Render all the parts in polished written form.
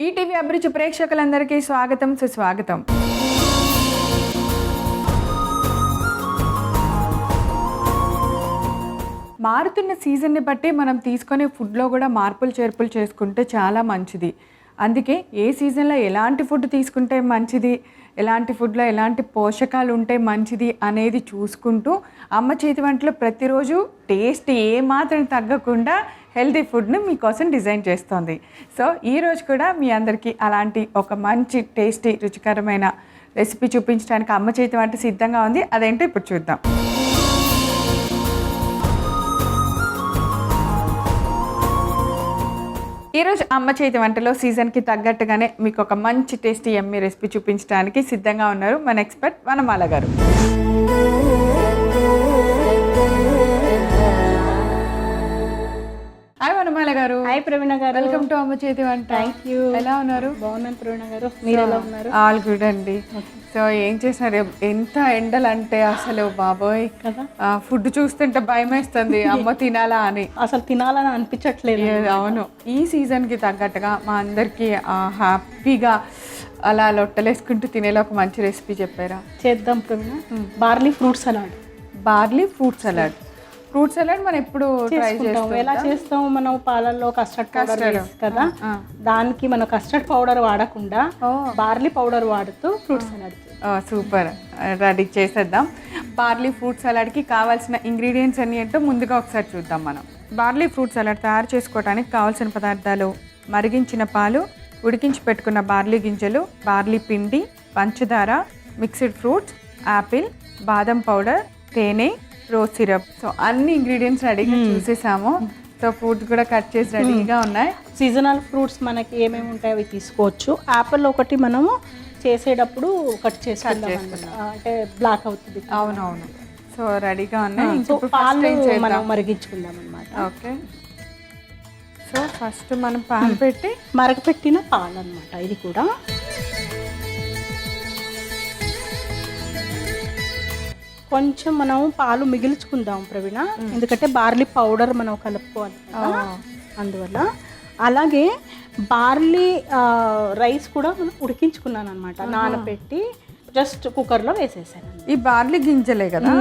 ETV అభిరుచి ప్రేక్షకులందరికీ స్వాగతం సుస్వాగతం. మారుతున్న సీజన్ని బట్టి మనం తీసుకునే ఫుడ్లో కూడా మార్పులు చేర్పులు చేసుకుంటే చాలా మంచిది. అందుకే ఏ సీజన్లో ఎలాంటి ఫుడ్ తీసుకుంటే మంచిది, ఎలాంటి ఫుడ్లో ఎలాంటి పోషకాలు ఉంటే మంచిది అనేది చూసుకుంటూ అమ్మ చేతి వంటలు ప్రతిరోజు టేస్ట్ ఏమాత్రం తగ్గకుండా హెల్తీ ఫుడ్ని మీకోసం డిజైన్ చేస్తుంది. సో ఈరోజు కూడా మీ అందరికీ అలాంటి ఒక మంచి టేస్టీ రుచికరమైన రెసిపీ చూపించడానికి అమ్మ చేతి వంట సిద్ధంగా ఉంది. అదేంటో ఇప్పుడు చూద్దాం. ఈరోజు అమ్మ చేతి వంటలో సీజన్కి తగ్గట్టుగానే మీకు ఒక మంచి టేస్టీ యమ్మీ రెసిపీ చూపించడానికి సిద్ధంగా ఉన్నారు మన ఎక్స్పర్ట్ వనమాల గారు. హాయ్ వనమాల గారు. హాయ్ ప్రవీణ గారు. వెల్కమ్ టు అమ్మ చేతి వంట. Thank you. ఎలా ఉన్నారు? బాగున్నాను ప్రవీణ గారు, మీరు ఎలా ఉన్నారు? ఆల్ గుడ్ అండి. సో ఏం చేసినారు? ఎంత ఎండలు అంటే అసలు బాబోయ్ కదా, ఫుడ్ చూస్తుంటే భయం వేస్తుంది అమ్మ తినాలా అని. అసలు తినాలని అనిపించట్లేదు. అవును, ఈ సీజన్కి తగ్గట్టుగా మా అందరికీ హ్యాపీగా అలా లొట్టలేసుకుంటూ తినేలా ఒక మంచి రెసిపీ చెప్పారా? చేద్దాం Praveena. Barley fruit salad. Barley fruit salad. Fruit salad మనం ఎప్పుడు ట్రై చేస్తాం. ఎలా చేస్తాం? మనం పాలల్లో కస్టర్డ్ పౌడర్ కదా, దానికి మనం కస్టర్డ్ పౌడర్ వాడకుండా బార్లీ పౌడర్ వాడుతూ ఫ్రూట్ సలాడ్. సూపర్, రెడీ చేసేద్దాం. బార్లీ ఫ్రూట్ సలాడ్కి కావాల్సిన ఇంగ్రీడియంట్స్ అన్ని ఏంటో ముందుగా ఒకసారి చూద్దాం. మనం బార్లీ ఫ్రూట్ సలాడ్ తయారు చేసుకోవడానికి కావాల్సిన పదార్థాలు: మరిగించిన పాలు, ఉడికించి పెట్టుకున్న బార్లీ గింజలు, బార్లీ పిండి, పంచదార, మిక్స్డ్ ఫ్రూట్స్, యాపిల్, బాదం పౌడర్, తేనె, రోజ్ సిరప్. సో అన్ని ఇంగ్రీడియంట్స్ రెడీగా చూసేసాము. సో ఫ్రూట్స్ కూడా కట్ చేసి రెడీగా ఉన్నాయి. సీజనల్ ఫ్రూట్స్ మనకి ఏమేమి ఉంటాయి అవి తీసుకోవచ్చు. యాపిల్ ఒకటి మనము చేసేటప్పుడు కట్ చేసుకుందాం, అంటే బ్లాక్ అవుతుంది. అవునవును. సో రెడీగా ఉన్నాయి. సో పాలు మనం మరిగించుకుందాం అన్నమాట. ఓకే. సో ఫస్ట్ మనం పాలు పెట్టి మరగపెట్టిన పాలు అన్నమాట. ఇది కూడా కొంచెం మనం పాలు మిగిల్చుకుందాం ప్రవీణ, ఎందుకంటే బార్లీ పౌడర్ మనం కలుపుకోవాలి కదా, అందువల్ల. అలాగే బార్లీ రైస్ కూడా ఉడికించుకున్నాను అనమాట, నానబెట్టి జస్ట్ కుక్కర్లో వేసేసాను. ఈ బార్లీ గింజలే కదా,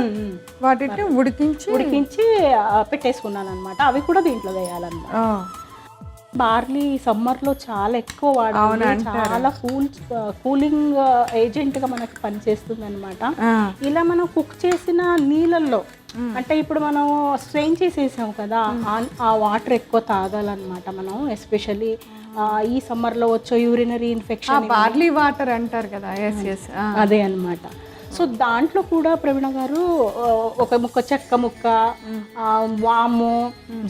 వాటిని ఉడికించి పెట్టేసుకున్నాను అనమాట. అవి కూడా దీంట్లో వేయాలన్నమాట. బార్లీ సమ్మర్లో చాలా ఎక్కువ వాడాలి, చాలా కూలింగ్ ఏజెంట్గా మనకి పనిచేస్తుంది అనమాట. ఇలా మనం కుక్ చేసిన నీళ్ళల్లో, అంటే ఇప్పుడు మనం స్ట్రెయిన్ చేసేసాం కదా, ఆ వాటర్ ఎక్కువ తాగాలన్నమాట మనం. ఎస్పెషల్లీ ఈ సమ్మర్లో వచ్చే యూరినరీ ఇన్ఫెక్షన్ బార్లీ వాటర్ అంటారు కదా, అదే అన్నమాట. సో దాంట్లో కూడా ప్రవీణ గారు ఒక ముక్క చెక్క ముక్క, వాము,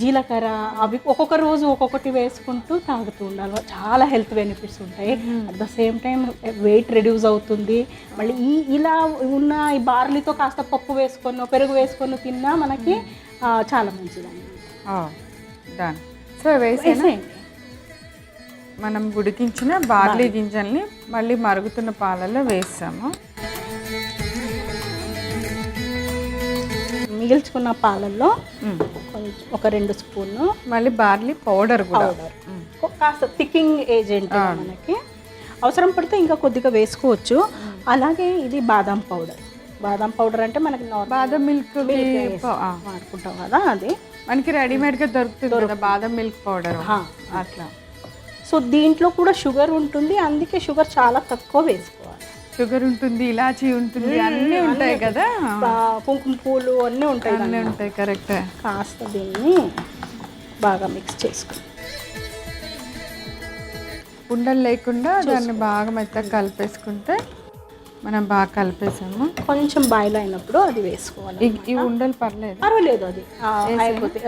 జీలకర్ర, అవి ఒక్కొక్క రోజు ఒక్కొక్కటి వేసుకుంటూ తాగుతూ ఉండాలి. చాలా హెల్త్ బెనిఫిట్స్ ఉంటాయి. At the same time weight reduce అవుతుంది. మళ్ళీ ఇలా ఉన్న ఈ బార్లీతో కాస్త పప్పు వేసుకొని పెరుగు వేసుకొని తిన్నా మనకి చాలా మంచిదండి. సో వేసేయండి. మనం ఉడికించిన బార్లీ గింజల్ని మళ్ళీ మరుగుతున్న పాలల్లో వేసాము. మిగిల్చుకున్న పాలల్లో కొంచెం ఒక 2 స్పూన్లు మళ్ళీ బార్లీ పౌడర్ కూడా, కాస్త థిక్కింగ్ ఏజెంట్ మనకి. అవసరం పడితే ఇంకా కొద్దిగా వేసుకోవచ్చు. అలాగే ఇది బాదం పౌడర్. బాదం పౌడర్ అంటే మనకి బాదం మిల్క్ వాడుకుంటాం కదా, అది మనకి రెడీమేడ్గా దొరుకుతుంది కదా బాదం మిల్క్ పౌడర్ అట్లా. సో దీంట్లో కూడా షుగర్ ఉంటుంది, అందుకే షుగర్ చాలా తక్కువ వేసుకోవాలి. షుగర్ ఉంటుంది, ఇలాచీ ఉంటుంది, అన్నీ ఉంటాయి కదా, కుంకుమ పూలు అన్నీ ఉంటాయి. కరెక్ట్. కాస్త దీన్ని బాగా మిక్స్ చేసుకుని ఉండలు లేకుండా దాన్ని బాగా మెత్తగా కలిపేసుకుంటే, మనం బాగా కలిపేసాము. కొంచెం బాయిల్ అయినప్పుడు అది వేసుకోవాలి. ఈ ఉండలు పర్వాలేదు, అది అయిపోతే.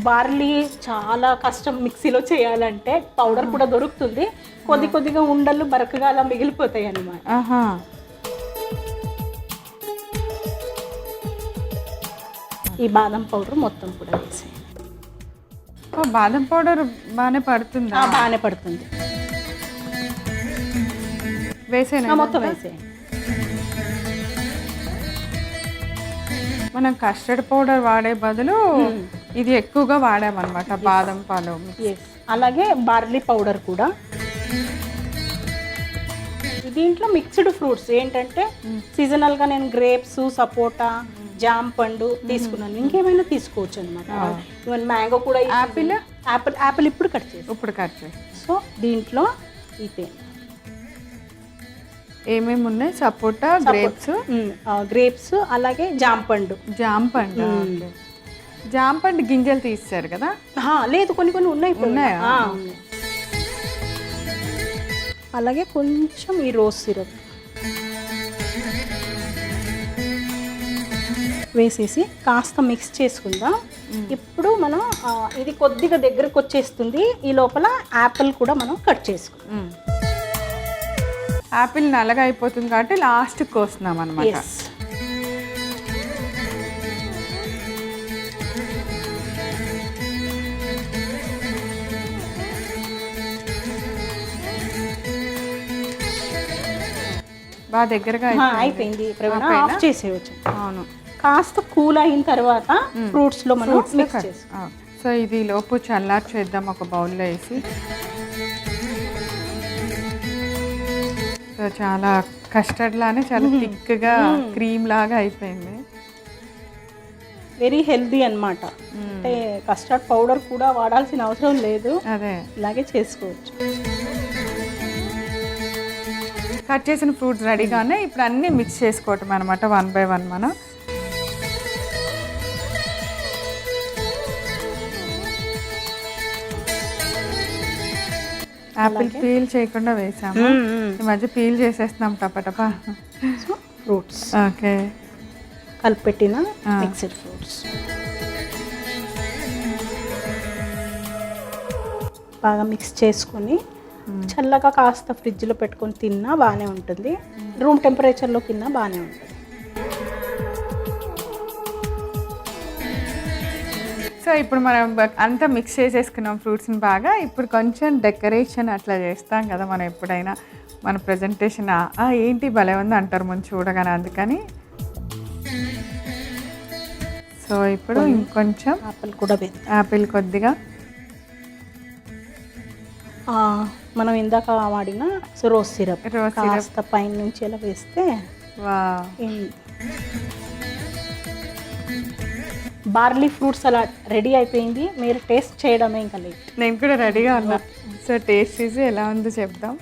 బార్లీ చాలా కష్టం మిక్సీలో చేయాలంటే, పౌడర్ కూడా దొరుకుతుంది. కొద్దిగా ఉండలు బరకగా అలా మిగిలిపోతాయి అన్నమాట. ఈ బాదం పౌడర్ మొత్తం కూడా వేసేయండి. బాదం పౌడర్ బాగానే పడుతుంది? బాగానే పడుతుంది. వేసేయండి, మొత్తం వేసేయండి. మనం కస్టర్డ్ పౌడర్ వాడే బదులు ఇది ఎక్కువగా వాడామన్నమాట, బాదం పాలు. అలాగే బార్లీ పౌడర్ కూడా దీంట్లో మిక్స్డ్ ఫ్రూట్స్ ఏంటంటే సీజనల్గా నేను గ్రేప్స్, సపోటా, జామ్ పండు తీసుకున్నాను. ఇంకేమైనా తీసుకోవచ్చు అనమాట. ఈవెన్ మ్యాంగో కూడా. యాపిల్ ఇప్పుడు కట్ చేసి. సో దీంట్లో ఈ తేనె ఏమేమి ఉన్నాయి? సపోటా, గ్రేప్స్ అలాగే జామ్ పండు. జామ్ పండు గింజలు తీస్తారు కదా? లేదు, కొన్ని ఉన్నాయి. అలాగే కొంచెం ఈ రోజ్ సిరప్ వేసేసి కాస్త మిక్స్ చేసుకుందాం. ఇప్పుడు మనం ఇది కొద్దిగా దగ్గరకు వచ్చేస్తుంది. ఈ లోపల యాపిల్ కూడా మనం కట్ చేసుకుందాం. యాపిల్ నల్లగా అయిపోతుంది కాబట్టి లాస్ట్కి కోస్తున్నాం అనమాట. బాగా దగ్గరగా అయిపోయింది. ఆఫ్ చేసేయచ్చు. అవును, కాస్త కూల్ అయిన తర్వాత ఫ్రూట్స్ లో మనం మిక్స్ చేస్తాం. సో ఇది లోపు చల్లారి చేద్దాం ఒక బౌల్లో వేసి. సో చాలా కస్టర్డ్ లానే చాలా థిక్గా క్రీమ్ లాగా అయిపోయింది. వెరీ హెల్దీ అన్నమాట. అంటే కస్టర్డ్ పౌడర్ కూడా వాడాల్సిన అవసరం లేదు. అదే ఇలాగే చేసుకోవచ్చు. కట్ చేసిన ఫ్రూట్స్ రెడీగానే ఇప్పుడు అన్నీ మిక్స్ చేసుకోవటం అనమాట, 1 by 1 మనం. యాపిల్ పీల్ చేయకుండా వేసాము. ఈ మధ్య పీల్ చేసేస్తున్నాం టపటపా. ఫ్రూట్స్ ఓకే, కలిపెట్టిన మిక్స్డ్ ఫ్రూట్స్ బాగా మిక్స్ చేసుకొని చల్లగా కాస్త ఫ్రిడ్జ్లో పెట్టుకొని తిన్నా బాగానే ఉంటుంది. రూమ్ టెంపరేచర్లో తిన్నా బాగానే ఉంటుంది. సో ఇప్పుడు మనం అంతా మిక్స్ చేసేసుకున్నాం ఫ్రూట్స్ని బాగా. ఇప్పుడు కొంచెం డెకరేషన్ అట్లా చేస్తాం కదా మనం ఎప్పుడైనా. మన ప్రజెంటేషన్ ఏంటి భలే ఉంది అంటారు ముందు చూడగానే, అందుకని. సో ఇప్పుడు ఇంకొంచెం యాపిల్ కొద్దిగా మనం ఇందాక వాడిన రోజ్ సిరప్ కాస్త పైన నుంచి ఎలా వేస్తే బార్లీ ఫ్రూట్స్ అలా రెడీ అయిపోయింది. మీరు టేస్ట్ చేయడమే ఇంకా లేదు. నేను కూడా రెడీగా ఉన్నా. సో టేస్ట్ చేసి ఎలా ఉందో చెప్దాం.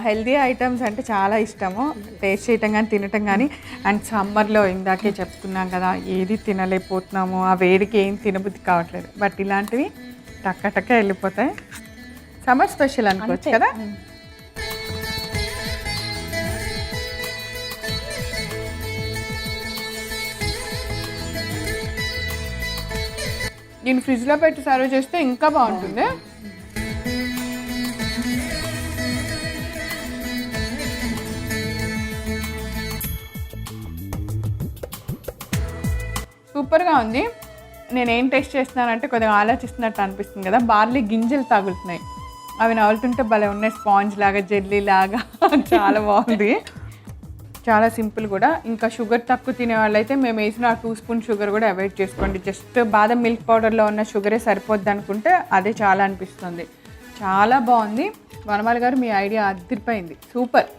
హెల్దీ ఐటమ్స్ అంటే చాలా ఇష్టము, టేస్ట్ చేయటం కానీ తినటం కానీ. అండ్ సమ్మర్లో ఇందాకే చెప్తున్నాం కదా, ఏది తినలేకపోతున్నాము, ఆ వేడికి ఏం తినబుద్ధి కావట్లేదు. బట్ ఇలాంటివి టక్క వెళ్ళిపోతాయి. సమ్మర్ స్పెషల్ అనుకోవచ్చు కదా. దీన్ని ఫ్రిడ్జ్లో పెట్టి సర్వ్ చేస్తే ఇంకా బాగుంటుంది. సూపర్గా ఉంది. నేనేం టేస్ట్ చేస్తున్నానంటే కొద్దిగా ఆలోచిస్తున్నట్టు అనిపిస్తుంది కదా. బార్లీ గింజలు తగులుతున్నాయి, అవి నవ్వులుతుంటే భలే ఉన్నాయి, స్పాంజ్ లాగా, జెల్లీ లాగా. చాలా బాగుంది, చాలా సింపుల్ కూడా. ఇంకా షుగర్ తక్కువ తినే వాళ్ళైతే మేము వేసిన 2 స్పూన్ షుగర్ కూడా అవాయిడ్ చేసుకోండి. జస్ట్ బాదం మిల్క్ పౌడర్లో ఉన్న షుగరే సరిపోద్ది అనుకుంటే అదే చాలా అనిపిస్తుంది. చాలా బాగుంది. వనమాల గారు మీ ఐడియా అదిరిపోయింది, సూపర్.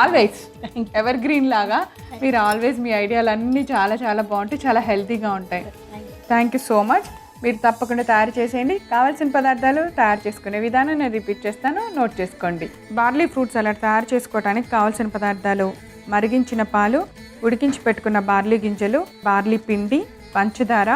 ఆల్వేస్ ఎవర్ గ్రీన్ లాగా మీరు ఆల్వేస్ మీ ఐడియాలన్నీ చాలా చాలా బాగుంటాయి, చాలా హెల్తీగా ఉంటాయి. Thank you so much. మీరు తప్పకుండా తయారు చేసేయండి. కావాల్సిన పదార్థాలు, తయారు చేసుకునే విధానం నేను రిపీట్ చేస్తాను, నోట్ చేసుకోండి. బార్లీ ఫ్రూట్ సలాడ్ తయారు చేసుకోవడానికి కావాల్సిన పదార్థాలు: మరిగించిన పాలు, ఉడికించి పెట్టుకున్న బార్లీ గింజలు, బార్లీ పిండి, పంచదార,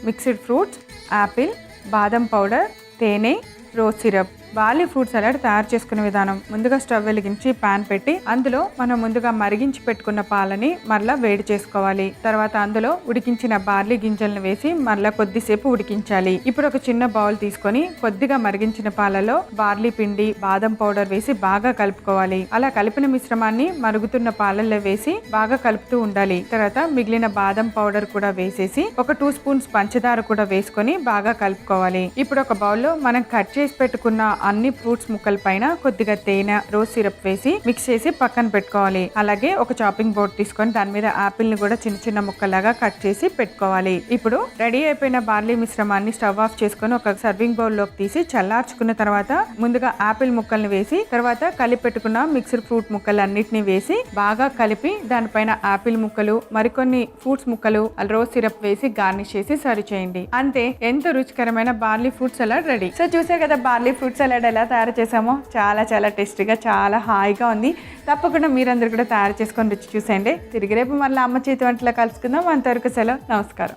మిక్స్డ్ ఫ్రూట్స్, యాపిల్, బాదం పౌడర్, తేనె, rose syrup. Barley fruit salad తయారు చేసుకునే విధానం: ముందుగా స్టవ్ వెలిగించి పాన్ పెట్టి అందులో మనం ముందుగా మరిగించి పెట్టుకున్న పాలని మరలా వేడి చేసుకోవాలి. తర్వాత అందులో ఉడికించిన బార్లీ గింజలను వేసి మరలా కొద్దిసేపు ఉడికించాలి. ఇప్పుడు ఒక చిన్న బౌల్ తీసుకొని కొద్దిగా మరిగించిన పాలలో బార్లీ పిండి, బాదం పౌడర్ వేసి బాగా కలుపుకోవాలి. అలా కలిపిన మిశ్రమాన్ని మరుగుతున్న పాలల్లో వేసి బాగా కలుపుతూ ఉండాలి. తర్వాత మిగిలిన బాదం పౌడర్ కూడా వేసేసి ఒక 2 స్పూన్స్ పంచదార కూడా వేసుకొని బాగా కలుపుకోవాలి. ఇప్పుడు ఒక బౌల్లో మనం కట్ చేసి పెట్టుకున్న అన్ని ఫ్రూట్స్ ముక్కల పైన కొద్దిగా తేనె, రోజ్ సిరప్ వేసి మిక్స్ చేసి పక్కన పెట్టుకోవాలి. అలాగే ఒక చాపింగ్ బోర్డ్ తీసుకొని దాని మీద ఆపిల్ ని కూడా చిన్న చిన్న ముక్కలాగా కట్ చేసి పెట్టుకోవాలి. ఇప్పుడు రెడీ అయిపోయిన బార్లీ మిశ్రమాన్ని స్టవ్ ఆఫ్ చేసుకొని ఒక సర్వింగ్ బౌల్ లోకి తీసి చల్లార్చుకున్న తర్వాత ముందుగా ఆపిల్ ముక్కల్ని వేసి తర్వాత కలిపి పెట్టుకున్న మిక్స్డ్ ఫ్రూట్ ముక్కలు అన్నిటిని వేసి బాగా కలిపి దానిపైన ఆపిల్ ముక్కలు, మరికొన్ని ఫ్రూట్స్ ముక్కలు, రోజ్ సిరప్ వేసి గార్నిష్ చేసి సర్వ్ చేయండి. అంతే, ఎంతో రుచికరమైన barley fruit salad ready. So చూసే కదా బార్లీ ఫ్రూట్ సలాడ్ ఎలా తయారు చేసామో, చాలా చాలా టేస్టీగా, చాలా హాయిగా ఉంది. తప్పకుండా మీరందరూ కూడా తయారు చేసుకొని రుచి చూసేయండి. తిరిగి రేపు మళ్ళీ అమ్మ చేతి వంటలో కలుసుకుందాం. అంతవరకు సెలవు, నమస్కారం.